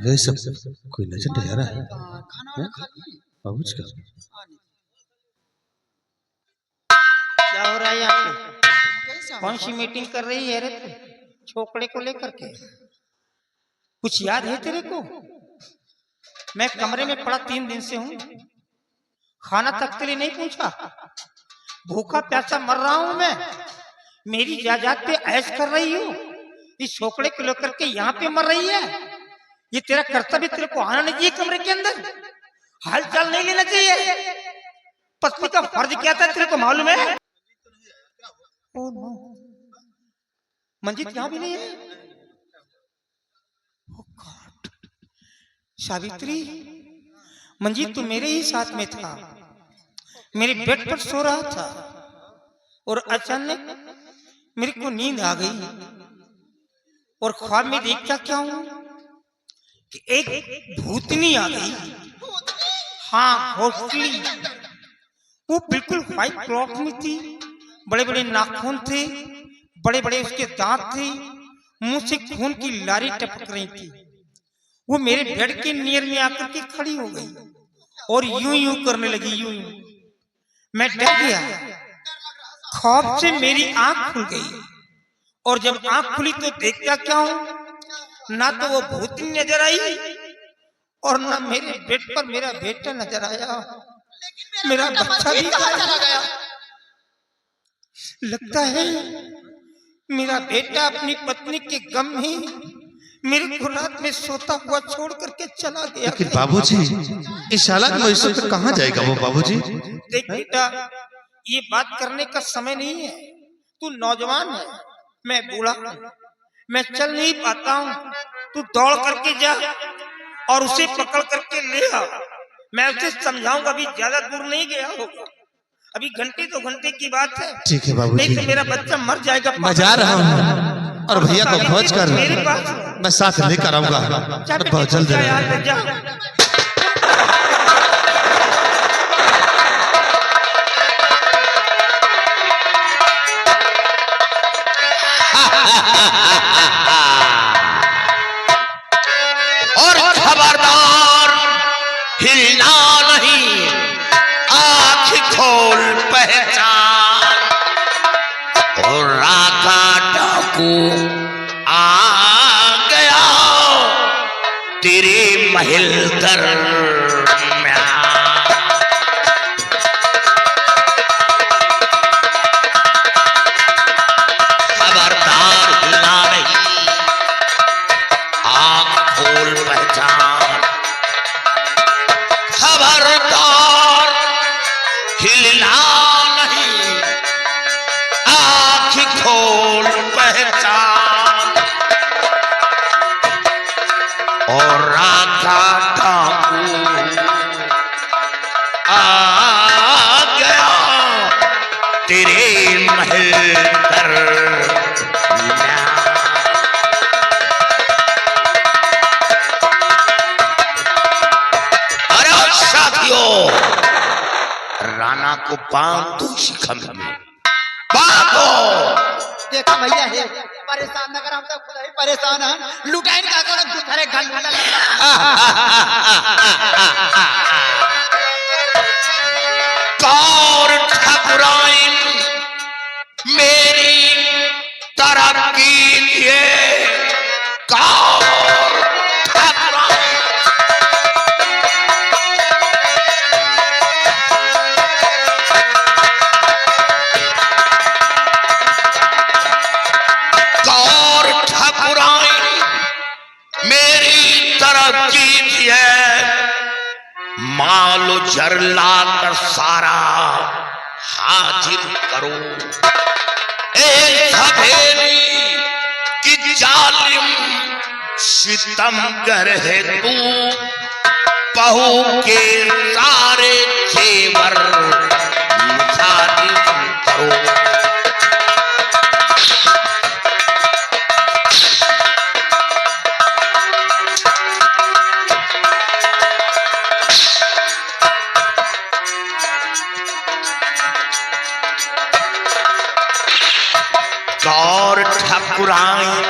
ये सब कोई नजर नहीं आ रहा है। बाबूजी का क्या हो रहा है यहाँ पे? कौन सी मीटिंग कर रही है रे तू छोकड़े को लेकर के? कुछ याद है तेरे को? मैं कमरे में पड़ा 3 दिन से हूँ, खाना तक के लिए नहीं पूछा, भूखा प्यासा मर रहा हूँ मैं। मेरी जायदाद पे ऐश कर रही हूँ, इस छोकड़े को लेकर के यहाँ पे मर रही है। ये तेरा कर्तव्य, तेरे को आना नहीं चाहिए कमरे के अंदर, हाल चाल नहीं लेना चाहिए। पत्नी का फर्ज क्या था तेरे को मालूम है? ओ नो, मंजीत यहाँ भी नहीं है। ओ गॉड, सावित्री, मंजीत तो मेरे ही साथ में था, मेरे बेड पर सो रहा था और अचानक मेरे को नींद आ गई और ख्वाब में देखता क्या हूं कि एक भूतनी आ गई। हाँ, घोटली। वो बिल्कुल व्हाइट क्लॉथ में थी, बड़े बड़े नाखून थे, बड़े बड़े उसके दांत थे, मुंह से खून की लारी टपक रही थी। वो मेरे बेड के नियर में आकर के खड़ी हो गई और यूं यूं करने लगी, यूं यूं। मैं डर गया, खौफ से मेरी आंख खुल गई और जब आंख खुली तो देखता क्या हूं, ना तो वो भूतनी नजर आई और ना मेरे बेड पर मेरा बेटा नजर आया। मेरा बच्चा भी चला गया। लगता है मेरा बेटा अपनी पत्नी के गम में मेरे को रात में सोता हुआ छोड़ करके चला गया। लेकिन बाबूजी, इस हालत में इस वक्त कहाँ जाएगा वो बाबूजी? देख बेटा, ये बात करने का समय नहीं है। तू नौजवान है, मैं बूढ़ा हूं, मैं चल नहीं पाता हूँ। तू दौड़ करके जा और उसे पकड़ करके ले आ। मैं उसे समझाऊंगा, अभी ज्यादा दूर नहीं गया होगा, अभी घंटे 2 घंटे की बात है। ठीक है बाबूजी, नहीं तो मेरा बच्चा मर जाएगा। मैं जा रहा हूँ और भैया को खोज कर मैं साथ लेकर आऊंगा। बहुत जल्द और खबरदार हिलना नहीं, आँख खोल पहचान। और राका डाकू आ गया तेरे महल दरम्यान। खबरदार हिलना नहीं, आँख खोल पहचान। खबरदार हिलना नहीं, आँख खोल पहचान। और राधा डाकू आ गया तेरे महल पर। राणा को बांध दो शिखम में, बांधो। देखा भैया है, परेशान न कर, हम तो खुद ही परेशान हैं। लुटाइन का कर दूसरे घर में कौर ठकुराइन मेरी तरक्की लिए, कौर ठकुराइन मेरी तरक्की है। मालो जर लाकर सारा हाजिर करो। एक हवेली की जालिम सितमगर है तू, बहू के सारे जेवर मुखातिब करो। कौर ठकुराइन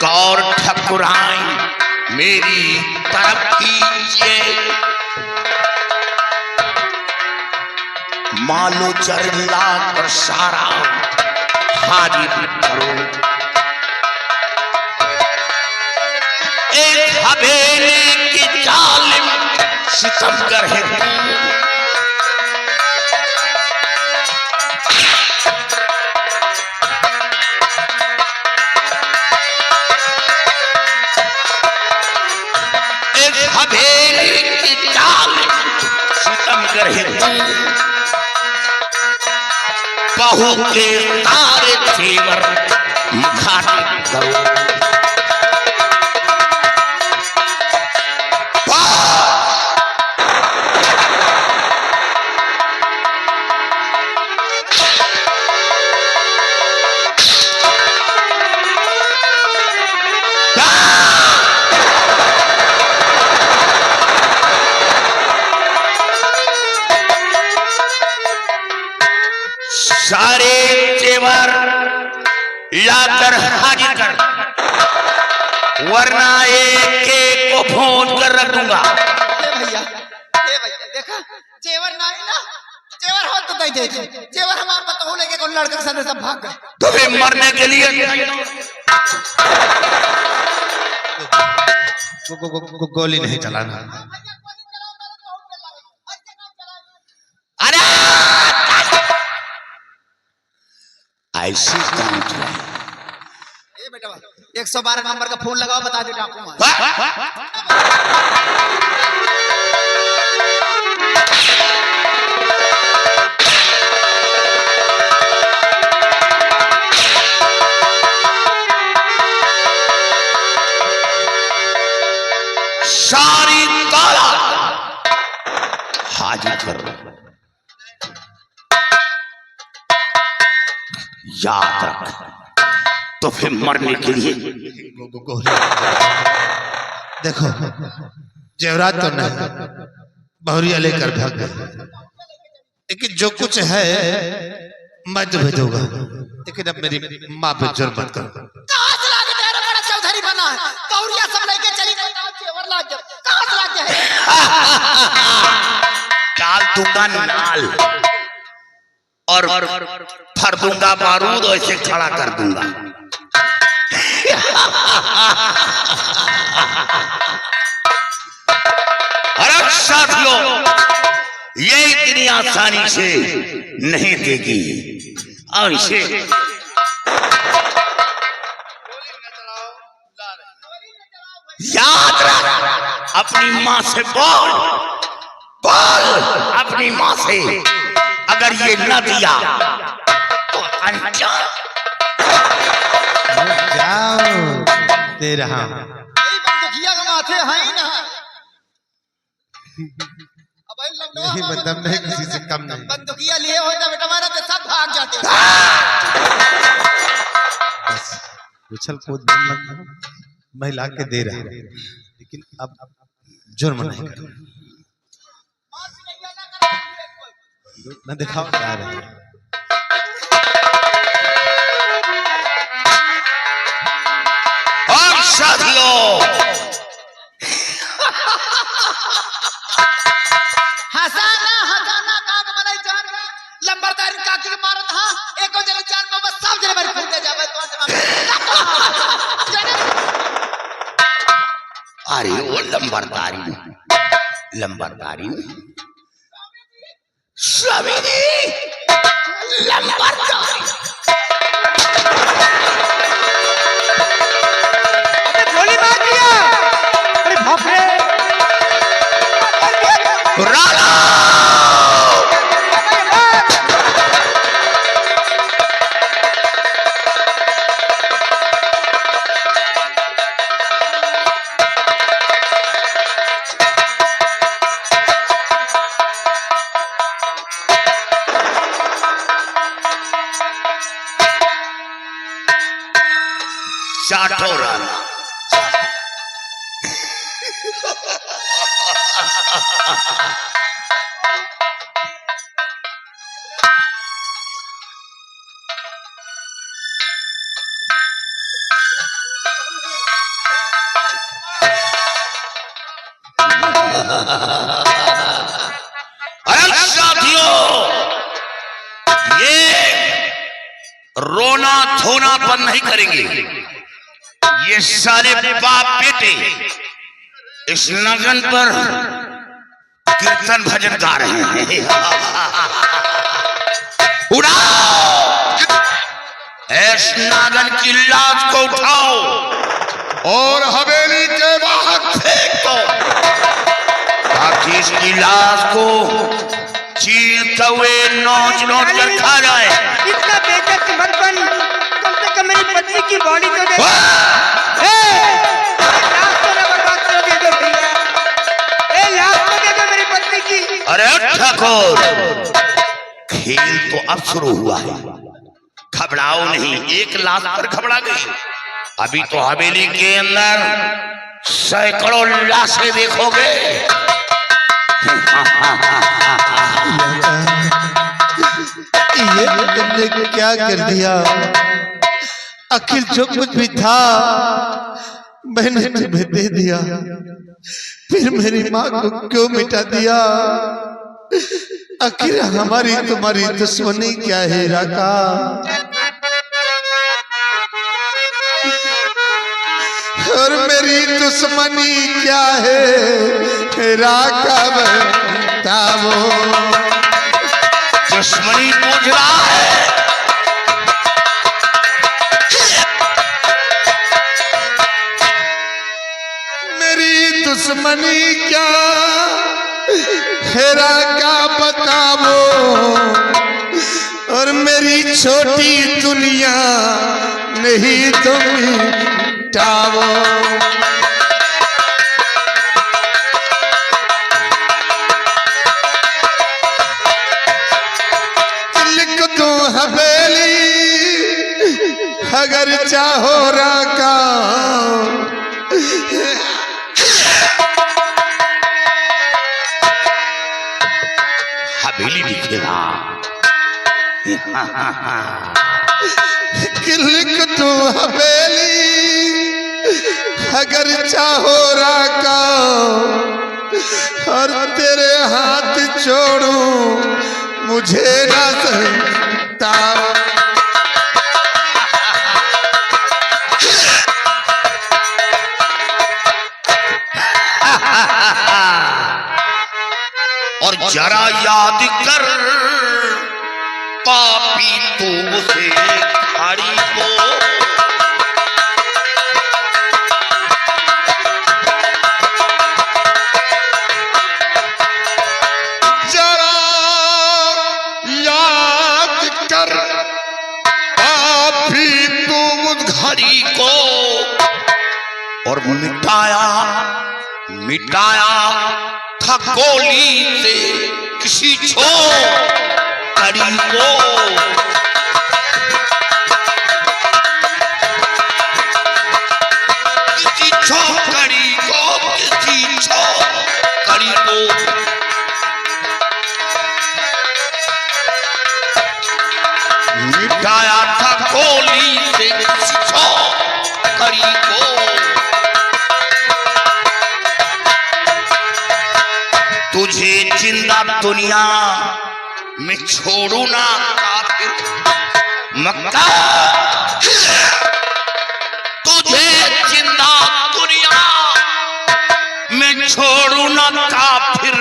गौर ठकुराई मेरी तरफ कीजिए, मालो चरला कर सारा हाजिर करो। एक हवेली की जालिम सितमगर है, एक हवेली की जालिम सितमगर है, बहू के सारे जेवर घाटी करो। सारे जेवर लाकर हाजिर कर, वरना एक एक को फोन कर रख दूंगा। भैया देखा जेवर नहीं ना, जेवर हो तो दे दे, जेवर हमारे बताओ लेके कौन लड़के के साथ सब भाग गए। तुम्हें मरने के लिए गोली नहीं चलाना। अरे ऐसे काम चलाए। ए बेटा 112 नंबर का फोन लगाओ, बता दे डाकू मार। सारी ताला हाजिर कर, याद रख तो फिर मरने के लिए। देखो जेवरात तो नहीं, बहुरिया लेकर भाग गए, लेकिन जो कुछ है मैं तुम्हें दूंगा, लेकिन अब मेरी माँ पे जुर्म मत करो। कहां से लाके तेरा बड़ा चौधरी बना है, कौरिया सब लेके चली गई, जेवर ला के कहां से लाके है। डाल दूंगा नाल और फर दूंगा बारूद, ऐसे खड़ा कर दूंगा। अरे साथियों, ये इतनी आसानी से नहीं देगी, और इसे याद रख, अपनी माँ से बोल अपनी माँ से, अगर ये न दिया तो अनजान जाओ दे रहा हूं। यही बंदूकिया का माथे है ही ना। अब भाई यही बंदम नहीं, किसी से कम नहीं। बंदूकिया लिए होता बेटा हमारा तो सब भाग जाते। बस उछल कूद मत करो, मैं ला के दे रहा हूं, लेकिन अब जुर्म नहीं करो। न दिखाओ क्या रहे हैं। और साथियों, हसाना हसाना काग मनाई जान का लंबरदारी काकी के मारत हां एको जने जान में बस सब जने भर फूट जावे तो अरे वो लंबरदारी स्वामी लंबरदारी। अबे गोली मार दिया, अरे बाप रे। राणा चाटो राणा। अरे साथियों, ये रोना धोना बंद नहीं करेंगे। ये सारे बाप बेटे इस लगन पर कीर्तन भजन गा रहे हैं। उड़ाओ इस नागन की लाश को, उठाओ और हवेली के बाहर फेंक दो, ताकि इसकी लाश को चीरते हुए नोच नोच कर खा जाए। इतना बेइज्जत मत बन, कम से कम मेरी पत्नी की बॉडी तो दे। लाश तो ना बर्बाद कर दे दो भैया, लाश तो दे दो मेरी पत्नी की। अरे ठाकुर, खेल तो अब शुरू हुआ है, घबराओ नहीं। एक लाश पर घबरा गई, अभी तो हवेली के अंदर सैकड़ों लाशें देखोगे। ये तुमने क्या कर दिया? आखिर जो कुछ भी था मैंने तुम्हें दे दिया, फिर मेरी माँ को क्यों मिटा दिया? आखिर हमारी तुम्हारी दुश्मनी क्या है राका? और मेरी दुश्मनी क्या है राका? बताओ। दुश्मनी पूछ रहा है? मेरी दुश्मनी क्या है राका? बताओ। और मेरी छोटी दुनिया नहीं तुम टावो। लिख दो हवेली अगर चाहो राका। हवेली दिखेगा। लिख दो हवेली अगर चाहो राका। और तेरे हाथ छोड़ूं मुझे ना सताओ। और जरा याद कर पापी तू से खाड़ी को, जरा याद कर पापी तू उस घड़ी को, और मिटाया था गोली से किसी छोकरी को। किसी छोकरी को मिटाया था गोली से किसी छोकरी को। तुझे जिंदा दुनिया में छोड़ू ना काफिर मक्का। तुझे जिंदा दुनिया में छोड़ू ना काफिर,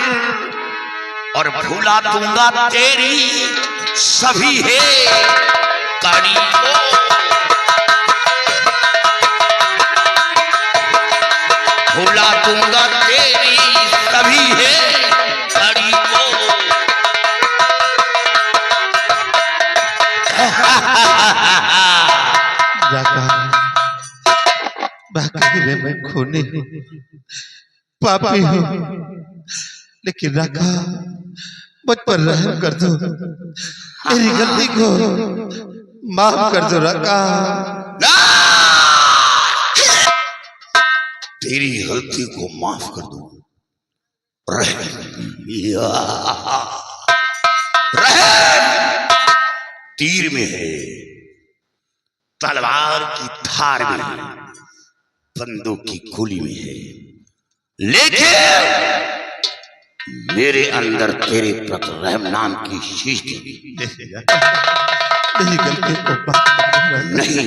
और भुला दूंगा तेरी सभी है कड़ी को। भुला दूंगा तेरी सभी है कड़ी को। वाकई मैं खूनी हूँ, पापी हूँ, लेकिन राका मुझ पर रहम कर दो, मेरी गलती को माफ कर दो राका। तेरी गलती को माफ कर दो। तीर में है, तलवार की धार में है, बंदूक की गोली में है, लेकिन मेरे अंदर तेरे प्रति रहम नाम की चीज थी। नहीं गलती को माफ करना। नहीं,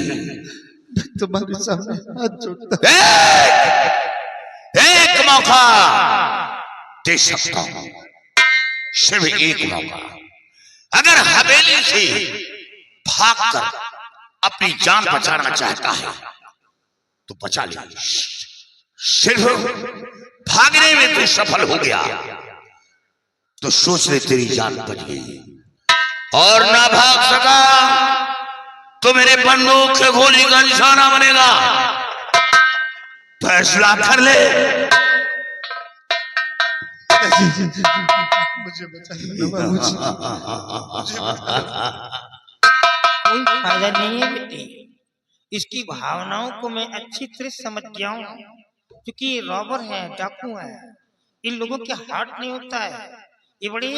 मैं तुम्हारे सामने हाथ जोड़ता एक मौका दे सकता हूं, सिर्फ एक मौका। अगर हवेली से भागकर अपनी जान बचाना चाहता है तो बचा ले। सिर्फ भागने में तू सफल हो गया तो सोच ले तेरी जान बच गई, और ना भाग सका तो मेरे बंदूक से गोली का निशाना बनेगा। फैसला कर ले। मुझे बचा लो बाबूजी। कोई फायदा नहीं है बेटे, इसकी भावनाओं को मैं अच्छी तरह समझ गया हूँ, क्योंकि ये रॉबर है, डाकू है। इन लोगों के हार्ट नहीं होता है, ये बड़े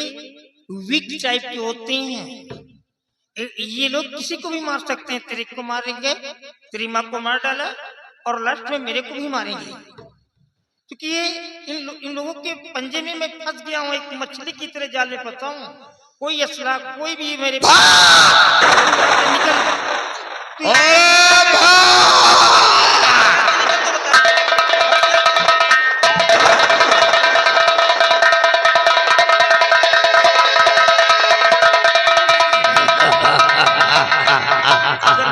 वीक टाइप के होते हैं। ये लोग किसी को भी मार सकते हैं। तेरे को मारेंगे, तेरी माँ को मार डाला, और लास्ट में मेरे को भी मारेंगे, क्योंकि ये इन लोगों के पंजे में मैं फंस गया हूँ, एक मछली की तरह जाल में फंसा हूँ। कोई असला, कोई भी मेरे निकल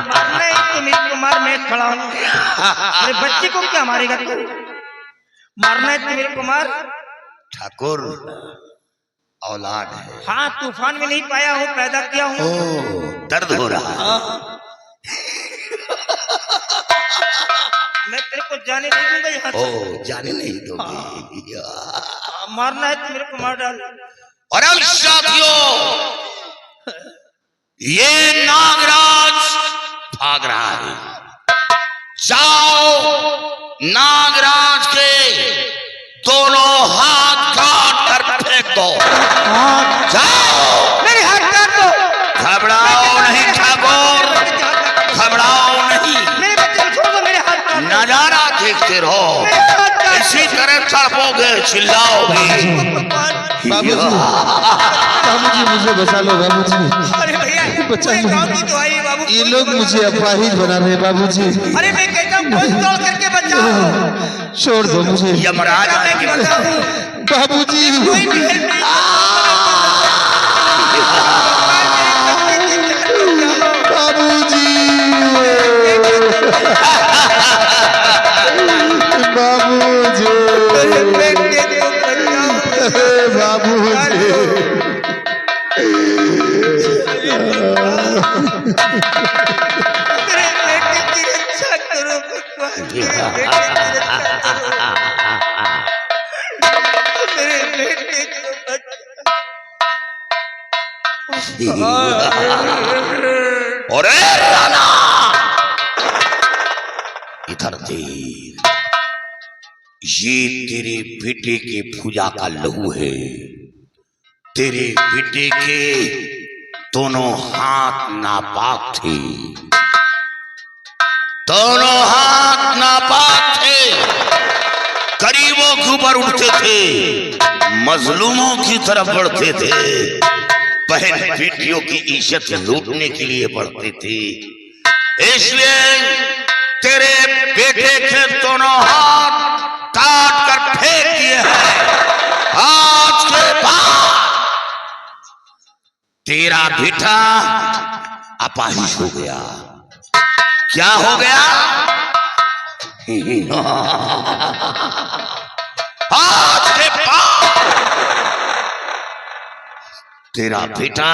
मारना है तो मेरे को मार, मैं खड़ा हूँ। मेरे बच्चे को क्या मारेगा तू? मारना है तो मेरे को मार। ठाकुर औलाद है। हाँ, तूफान में नहीं पाया हूँ, पैदा किया हूँ। दर्द हो रहा है। मैं तेरे को जाने नहीं दूंगा यहाँ से। जाने नहीं दोगे। मारना है तो मेरे को मार डाल। और अब साथियों, ये नागराज भाग रहा है। जाओ नागराज के दोनों हाथ काट कर फेंक दो। जाओ, मेरे हाथ काट दो। घबराओ नहीं ठाकुर, घबराओ नहीं। मेरे बच्चे को छोड़ दो, मेरे हाथ काट दो। नजारा देखते रहो, इसी तरह तड़पोगे, चिल्लाओगे। बाबूजी, बाबूजी मुझे बचा लो बाबूजी। अरे भैया, बचा पूरे लो। गांव की दुआई बाबू। ये लोग मुझे अपाहिज बना रहे हैं बाबूजी। अरे मैं कहता हूँ कोई तोड़ करके बचाओ। छोड़ दो मुझे यमराज मैं आएगा। कहता हूँ बाबूजी। कोई भी हेल्प नहीं। बाबूजी, बाबूजी, बाबूजी। मेरे बेटे की रक्षा करो भगवान, मेरे बेटे की रक्षा करो। मेरे बेटे को और राणा इधर देख, ये तेरे बेटे के पूजा का लहू है। तेरे बेटे के दोनों हाथ नापाक थे, दोनों हाथ नापाक थे। गरीबों के ऊपर उठते थे, मजलूमों की तरफ बढ़ते थे, बहन बेटियों की इज्जत लूटने के लिए बढ़ते थे। इसलिए तेरे बेटे के दोनों हाथ काट कर फेंक दिए हैं। आज के बाद तेरा बेटा अपाहिज हो गया। क्या हो गया? आज के बाद तेरा बेटा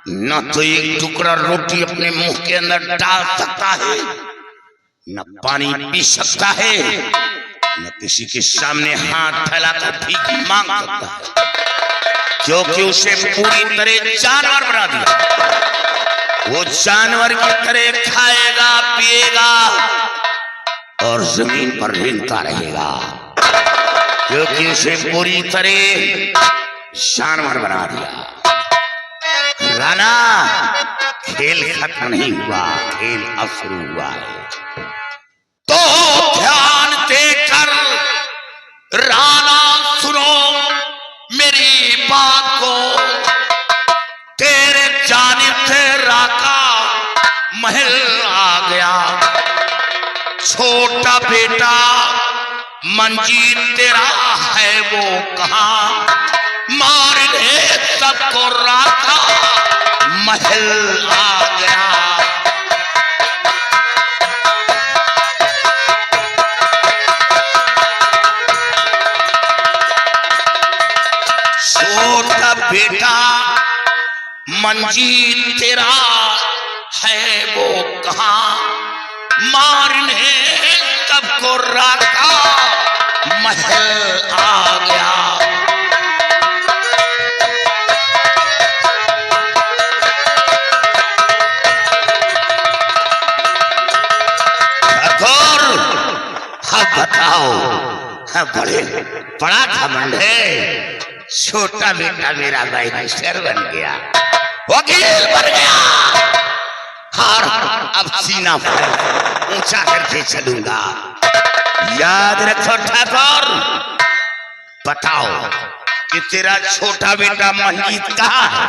न तो एक टुकड़ा रोटी अपने मुंह के अंदर डाल सकता है, न पानी पी सकता है, न किसी के सामने हाथ फैलाकर भीख मांग सकता है, क्योंकि उसे पूरी तरह जानवर बना दिया। वो जानवर की तरह खाएगा, पिएगा और जमीन पर रेंगता रहेगा, क्योंकि उसे पूरी तरह जानवर बना दिया। राणा, खेल खत्म नहीं हुआ, खेल अब शुरू हुआ है। तो ध्यान देकर राणा सुनो, छोटा बेटा मंजीत तेरा है वो कहां, मारने सबको राखा महल आ गया। छोटा बेटा मंजीत तेरा है वो कहां, मारने सबको राखा महल आ गया। ठाकुर हाँ बताओ, हाँ बड़ा घमंड है। छोटा बेटा मेरा भाई शेर बन गया, वकील बन गया, और अब सीना ऊंचा करके चलूंगा। याद रखो ठाकुर, बताओ कि तेरा छोटा बेटा मंजीत कहाँ है?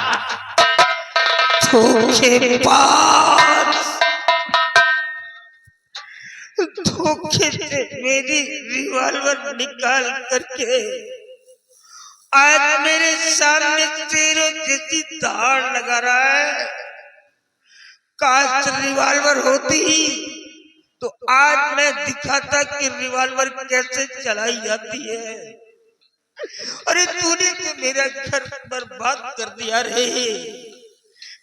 धोखे से मेरी रिवॉल्वर निकाल करके आज मेरे सामने तेरे जैसी धार लगा रहा है। काश रिवॉल्वर होती तो आज मैं दिखाता कि रिवॉल्वर कैसे चलाई जाती है। अरे तूने तो मेरा घर बर्बाद कर दिया रे,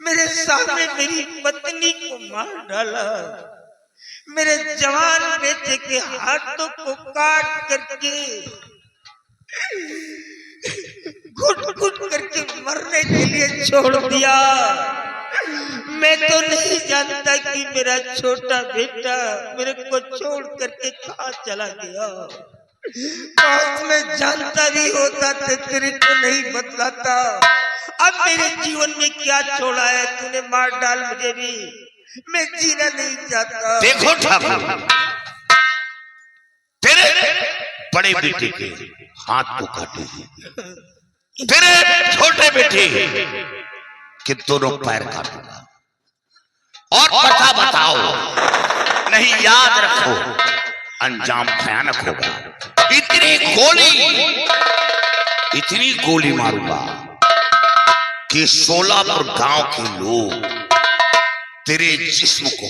मेरे सामने मेरी पत्नी को मार डाला, मेरे जवान बेटे के हाथों को काट करके घुट घुट करके मरने के लिए छोड़ दिया। मैं तो नहीं जानता कि मेरा छोटा बेटा मेरे को छोड़ करके कहाँ चला गया। काश मैं जानता भी होता तो तेरे को नहीं बतलाता। अब मेरे जीवन में क्या छोड़ा है तूने, मार डाल मुझे भी, मैं जीना नहीं चाहता। देखो ठाकुर, तेरे बड़े बेटे के हाथ को काटे, तेरे छोटे बेटे के दोनों पैर काटूंगा, और पता बताओ, नहीं याद रखो अंजाम भयानक होगा। इतनी गोली मारूंगा कि सोलापुर गांव के लोग तेरे जिस्म को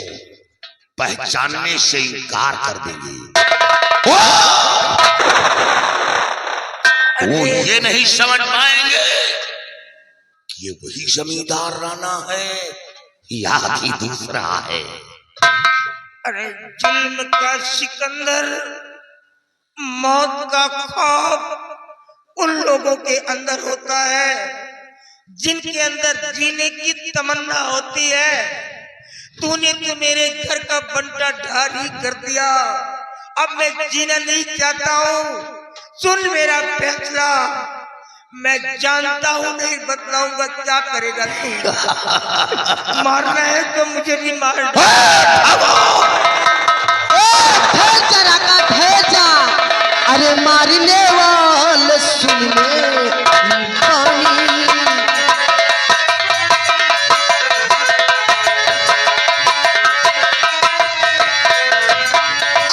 पहचानने से इनकार कर देंगे। वो ये नहीं समझ पाएंगे कि ये वही जमींदार राणा है या कि दूसरा है। अरे जुल्म का सिकंदर, मौत का खौफ उन लोगों के अंदर होता है जिनके अंदर जीने की तमन्ना होती है। तूने तो मेरे घर का बंटा ढार ही कर दिया। अब मैं जीना नहीं चाहता हूँ। सुन मेरा फैसला, मैं जानता हूँ नहीं बतलाऊंगा, क्या करेगा तू? मारना है तो मुझे भी मार भेजा, अरे मारने वाले सुन में पानी।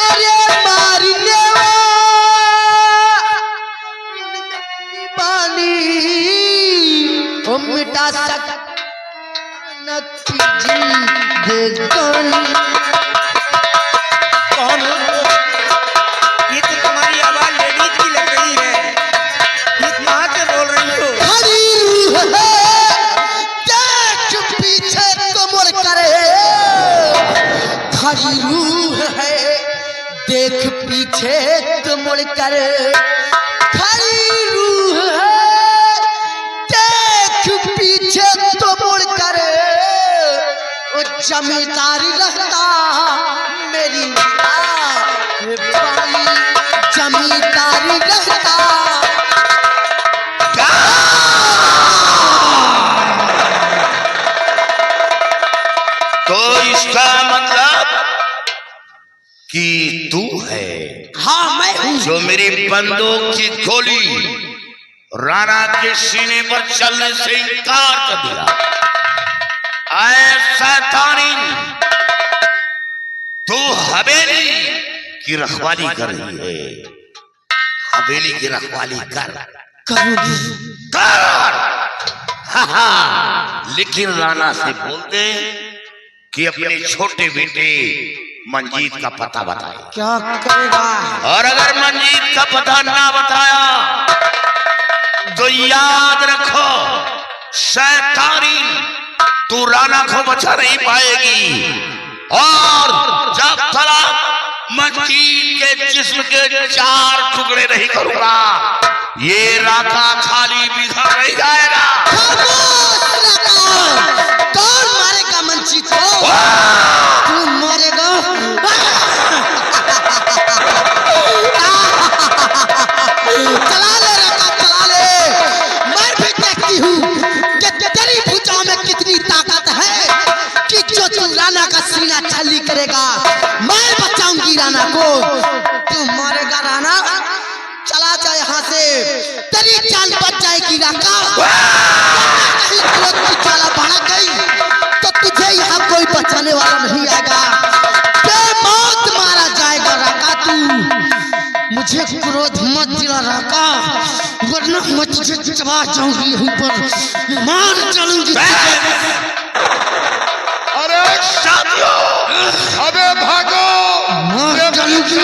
अरे मारने पानी ओ मिटा सक कौन हो? ये तो तुम्हारी आवाज लेडीज की लग रही है। ये कहाँ से बोल रही हो? देख पीछे तो मुड़ करे, खड़ी रूह है देख पीछे तो मुड़ करे, खड़ी रूह है देख पीछे तो मुड़ करे। जमींदारी रहता मेरी बाई, जमींदारी रहता। तो इसका मतलब कि तू है? हाँ मैं हूँ। जो मेरी बंदूक की गोली राणा के सीने पर चलने से इनकार कर दिया। ऐ शैतानी, तू हवेली की रखवाली कर रही है। हवेली की रखवाली कर लेकिन राणा से बोल दे कि अपने छोटे बेटे मंजीत का पता बताए। क्या करेगा? और अगर मंजीत का पता ना बताया तो याद रखो शैतानी तू राणा को बचा नहीं पाएगी। और जब तक मंजीत के जिस्म के 4 टुकड़े नहीं करूंगा ये राका खाली बिखर नहीं जाएगा। कौन मारेगा मंजीत को? तू मारेगा? चला ले रका, चला ले। मैं भी देखती हूँ कि तेरी भुजाओं में कितनी ताकत है कि जो तू राणा का सीना छली करेगा मैं बचाऊंगी राणा को। तू मारेगा राणा? चला जा यहाँ से, तेरी जान बच जाएगी राका। कहीं क्रोध की ज्वाला भड़क गई तो तुझे यहाँ कोई बचाने वाला नहीं आएगा। बेमौत मारा जाएगा राका। तू मुझे क्रोध मत दिला राका, वरना मैं तुझे चबा जाऊंगी, यहीं पर मार चलूंगी। अरे साथियों अबे भागो, मार चलूंगी।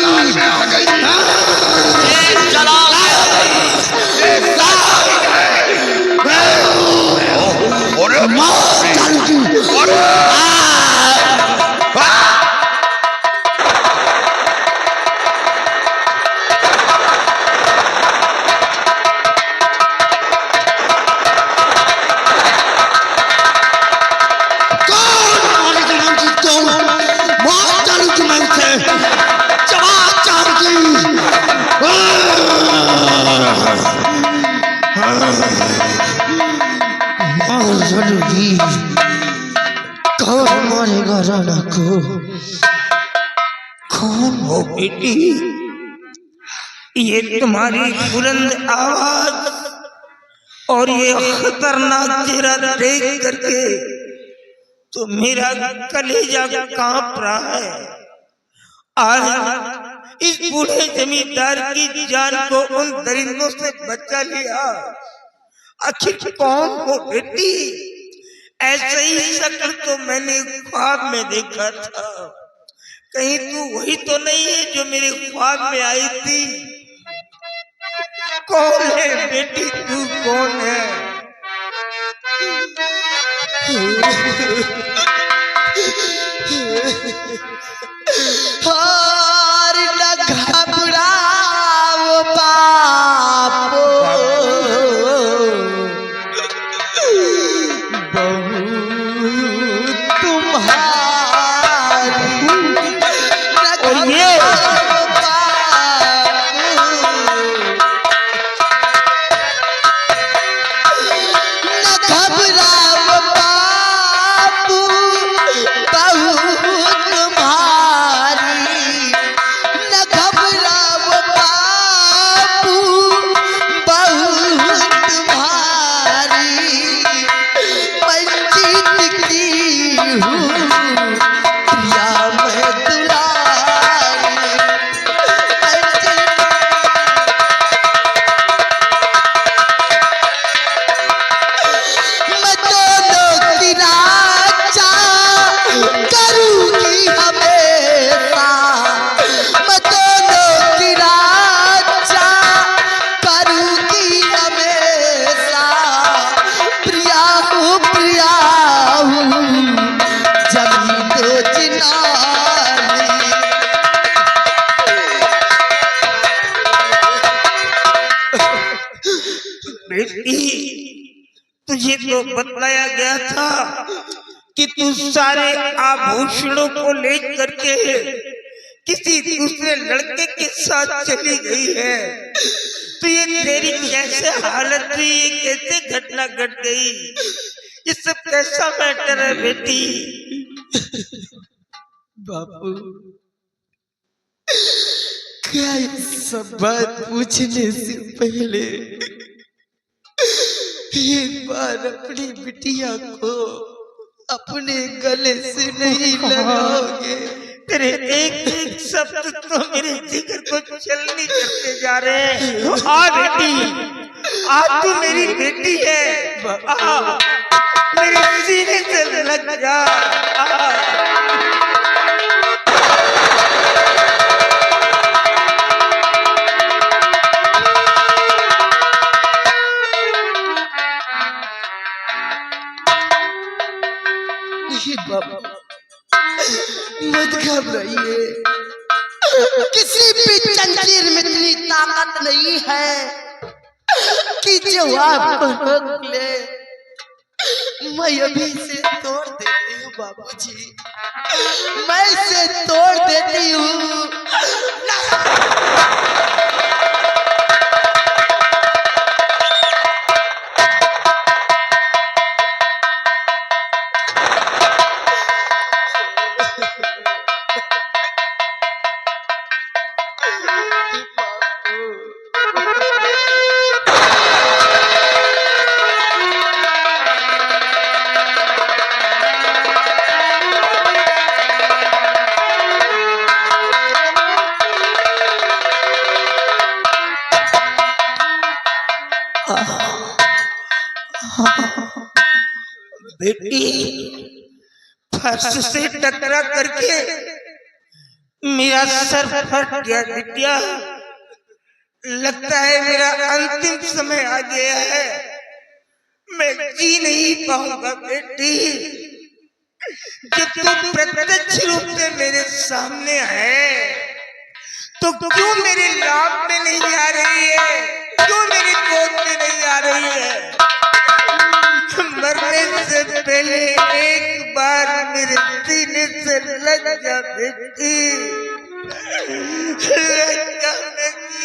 मार चलूंगी। कौन मारेगा राणा को? कौन हो बेटी? ये तुम्हारी बुलंद आवाज और ये खतरनाक चेहरा देख करके तो मेरा कलेजा कांप रहा है। आज इस बूढ़े जमींदार की जान को उन दरिंदों से बचा लिया। आखिर कौन हो बेटी? ऐसे ही शक्ल तो मैंने ख्वाब में देखा था। कहीं तू वही तो नहीं है जो मेरे ख्वाब में आई थी? कौन है बेटी, तू कौन है? और न घबराओ बापो, बहू तुम्हारी न घबराओ बापो, न घबराओ बापू, बहू तुझे तो बतलाया गया था कि तू सारे आभूषणों को लेकर के किसी दूसरे लड़के के साथ चली गई है। तो ये तेरी कैसे हालत हुई, ये कैसे घटना घट गई, ये सब कैसा मैटर है बेटी? बापू क्या ये सब बात पूछने से पहले एक बार अपनी बिटिया को अपने गले से नहीं लगाओगे? तेरे एक एक शब्द तो मेरे जिगर को छलनी करते जा रहे हैं। आ बेटी, आज तू मेरी बेटी है। आ, मेरे सीने से लग जा। नहीं बाबा, मत घबराइए। किसी भी जंजीर में इतनी ताकत नहीं है कि जो आपको रोक ले। मैं अभी से तोड़ देती हूँ बाबूजी, मैं इसे तोड़ देती हूँ। बेटी, फर्श से टकरा करके मेरा सर फट गया बिटिया। लगता है मेरा अंतिम समय आ गया है, मैं जी नहीं पाऊंगा बेटी। जब तू प्रत्यक्ष रूप से मेरे सामने है तो क्यों मेरे लाभ में नहीं आ रही है, क्यों मेरी गोद में नहीं आ रही है? मरने से पहले एक बार मेरे सीने से लग जा बेटी, लग जा बेटी।